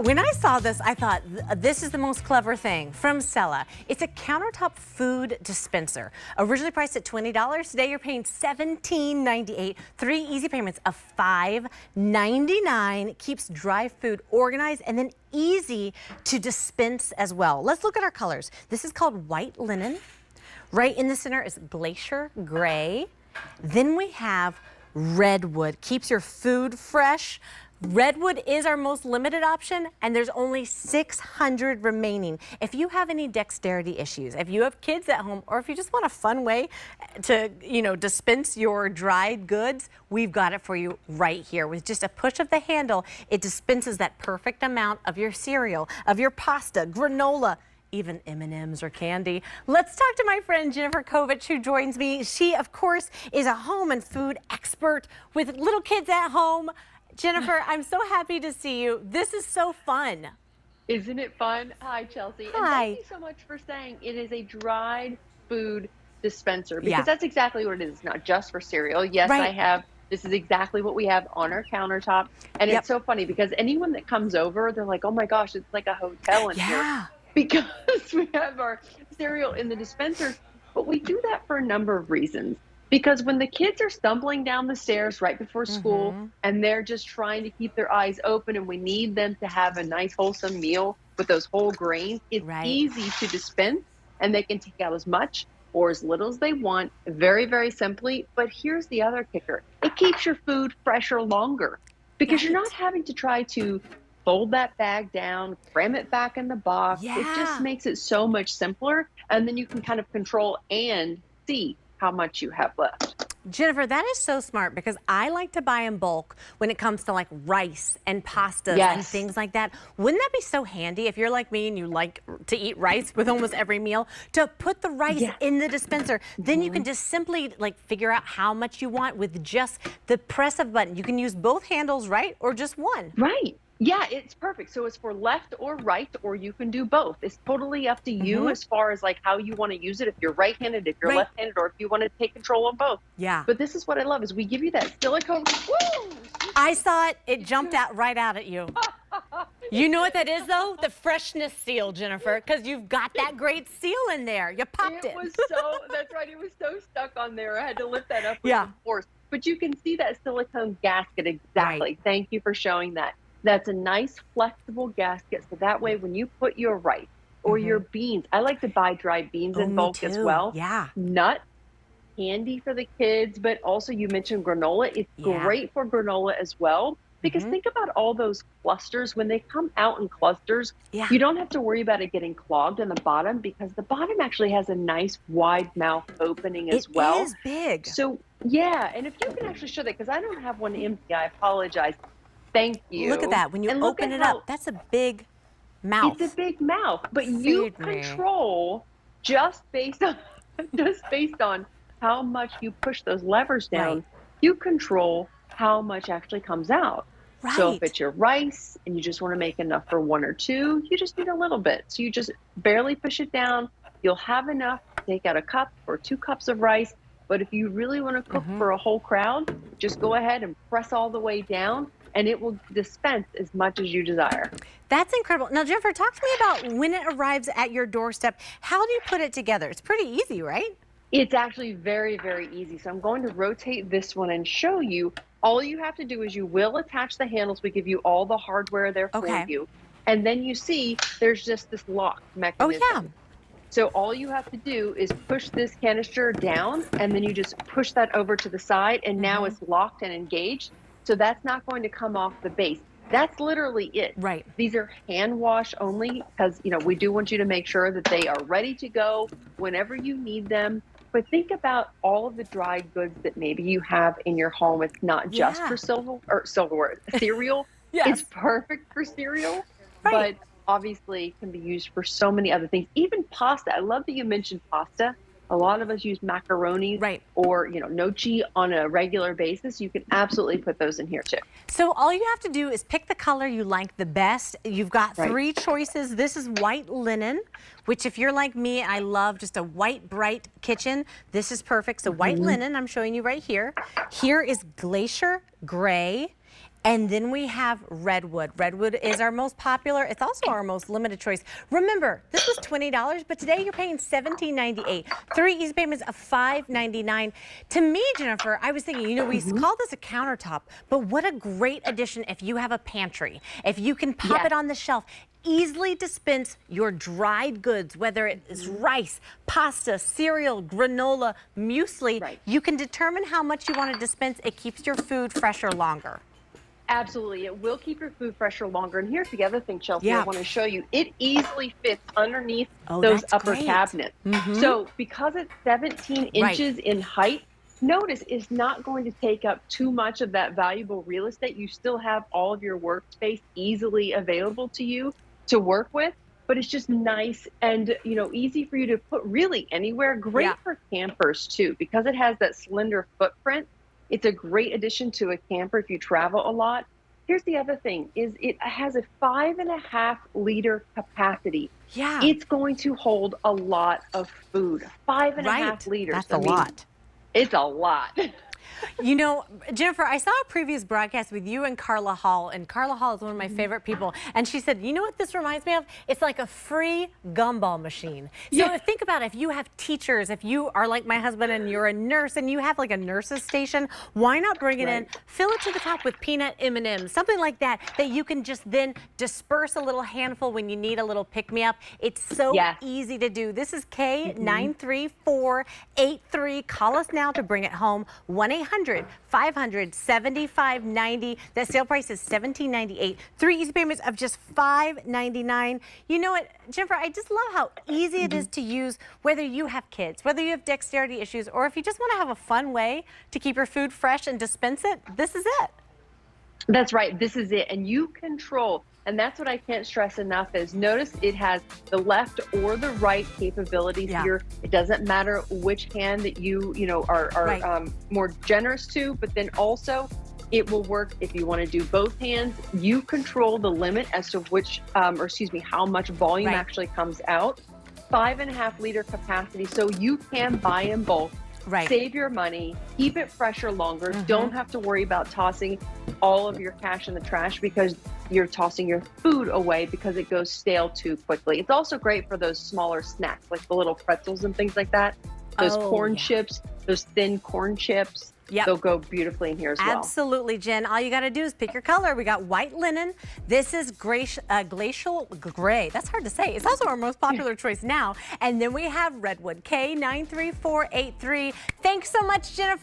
When I saw this, I thought, this is the most clever thing from Cella. It's a countertop food dispenser. Originally priced at $20, today you're paying $17.98. 3 easy payments of $5.99. Keeps dry food organized and then easy to dispense as well. Let's look at our colors. This is called white linen. Right in the center is glacier gray. Then we have redwood. Keeps your food fresh. Redwood is our most limited option, and there's only 600 remaining. If you have any dexterity issues, if you have kids at home, or if you just want a fun way to, dispense your dried goods, we've got it for you right here. With just a push of the handle, it dispenses that perfect amount of your cereal, of your pasta, granola, even M&Ms or candy. Let's talk to my friend Jennifer Kovich, who joins me. She, of course, is a home and food expert with little kids at home. Jennifer, I'm so happy to see you. This is so fun. Isn't it fun? Hi, Chelsea. Hi. And thank you so much for saying it is a dried food dispenser, because that's exactly what it is. It's not just for cereal. Yes, right. This is exactly what we have on our countertop. And it's so funny because anyone that comes over, they're like, oh my gosh, it's like a hotel in here. Because we have our cereal in the dispenser. But we do that for a number of reasons. Because when the kids are stumbling down the stairs right before school and they're just trying to keep their eyes open and we need them to have a nice wholesome meal with those whole grains, it's easy to dispense and they can take out as much or as little as they want, very, very simply. But here's the other kicker. It keeps your food fresher longer because you're not having to try to fold that bag down, cram it back in the box. It just makes it so much simpler. And then you can kind of control and see how much you have left. Jennifer, that is so smart because I like to buy in bulk when it comes to like rice and pastas and things like that. Wouldn't that be so handy if you're like me and you like to eat rice with almost every meal, to put the rice in the dispenser? Then you can just simply like figure out how much you want with just the press of a button. You can use both handles, right? Or just one. Right. Yeah, it's perfect. So it's for left or right, or you can do both. It's totally up to you as far as like how you want to use it. If you're right-handed, if you're left-handed, or if you want to take control of both. Yeah. But this is what I love is we give you that silicone. Woo! I saw it. It jumped out right out at you. You know what that is, though? The freshness seal, Jennifer, because you've got that great seal in there. You popped it. It was so, that's right. It was so stuck on there. I had to lift that up with force. But you can see that silicone gasket exactly. Thank you for showing that. That's a nice flexible gasket, so that way when you put your rice or your beans, I like to buy dried beans in bulk as well. Nuts, candy for the kids, but also you mentioned granola. It's great for granola as well, because think about all those clusters. When they come out in clusters, you don't have to worry about it getting clogged in the bottom, because the bottom actually has a nice wide mouth opening as well. It is big. So and if you can actually show that, because I don't have one empty, I apologize. Thank you. Look at that. When you open it up, that's a big mouth. It's a big mouth, but you control just based on how much you push those levers down. You control how much actually comes out. So if it's your rice and you just want to make enough for 1 or 2, you just need a little bit. So you just barely push it down. You'll have enough to take out a cup or 2 cups of rice. But if you really want to cook for a whole crowd, just go ahead and press all the way down, and it will dispense as much as you desire. That's incredible. Now, Jennifer, talk to me about when it arrives at your doorstep. How do you put it together? It's pretty easy, right? It's actually very, very easy. So I'm going to rotate this one and show you. All you have to do is you will attach the handles. We give you all the hardware there for you. And then you see there's just this lock mechanism. So all you have to do is push this canister down, and then you just push that over to the side, and now it's locked and engaged. So that's not going to come off the base. That's literally it. These are hand wash only, because we do want you to make sure that they are ready to go whenever you need them. But think about all of the dried goods that maybe you have in your home. It's not just for cereal. It's perfect for cereal, but obviously can be used for so many other things. Even pasta. I love that you mentioned pasta. A lot of us use macaroni or, gnocchi on a regular basis. You can absolutely put those in here too. So all you have to do is pick the color you like the best. You've got 3 choices. This is white linen, which if you're like me, I love just a white, bright kitchen. This is perfect. So white linen, I'm showing you right here. Here is glacier gray. And then we have redwood. Redwood is our most popular. It's also our most limited choice. Remember, this was $20, but today you're paying $17.98. 3 easy payments of $5.99. To me, Jennifer, I was thinking, you know, we call this a countertop, but what a great addition if you have a pantry. If you can pop it on the shelf, easily dispense your dried goods, whether it is rice, pasta, cereal, granola, muesli. Right. You can determine how much you want to dispense. It keeps your food fresher longer. Absolutely. It will keep your food fresher longer. And here's the other thing, Chelsea, I want to show you. It easily fits underneath those upper cabinets. So because it's 17 inches in height, notice it's not going to take up too much of that valuable real estate. You still have all of your workspace easily available to you to work with, but it's just nice and, you know, easy for you to put really anywhere. Great for campers too, because it has that slender footprint. It's a great addition to a camper if you travel a lot. Here's the other thing is it has a 5.5 liter capacity. Yeah. It's going to hold a lot of food. 5.5 liters. That's a lot. It's a lot. You know, Jennifer, I saw a previous broadcast with you and Carla Hall, and Carla Hall is one of my favorite people. And she said, you know what this reminds me of? It's like a free gumball machine. So think about it, if you have teachers, if you are like my husband and you're a nurse and you have like a nurse's station, why not bring it in, fill it to the top with peanut M&Ms, something like that, that you can just then disperse a little handful when you need a little pick-me-up. It's so easy to do. This is K93483. Call us now to bring it home. 1-800-500-7590. That sale price is $17.98. 3 easy payments of just $5.99. You know what, Jennifer, I just love how easy it is to use, whether you have kids, whether you have dexterity issues, or if you just want to have a fun way to keep your food fresh and dispense it, this is it. That's right. This is it. And you control. And that's what I can't stress enough is notice it has the left or the right capabilities here. It doesn't matter which hand that you know, are more generous to, but then also it will work if you want to do both hands. You control the limit as to which, or excuse me, how much volume actually comes out. 5.5 liter capacity. So you can buy in bulk. Save your money, keep it fresher longer. Don't have to worry about tossing all of your cash in the trash because you're tossing your food away because it goes stale too quickly. It's also great for those smaller snacks, like the little pretzels and things like that. Those corn chips, those thin corn chips. They'll go beautifully in here as well. Absolutely, Jen. All you got to do is pick your color. We got white linen. This is glacial gray. That's hard to say. It's also our most popular choice now. And then we have redwood, K93483. Thanks so much, Jennifer.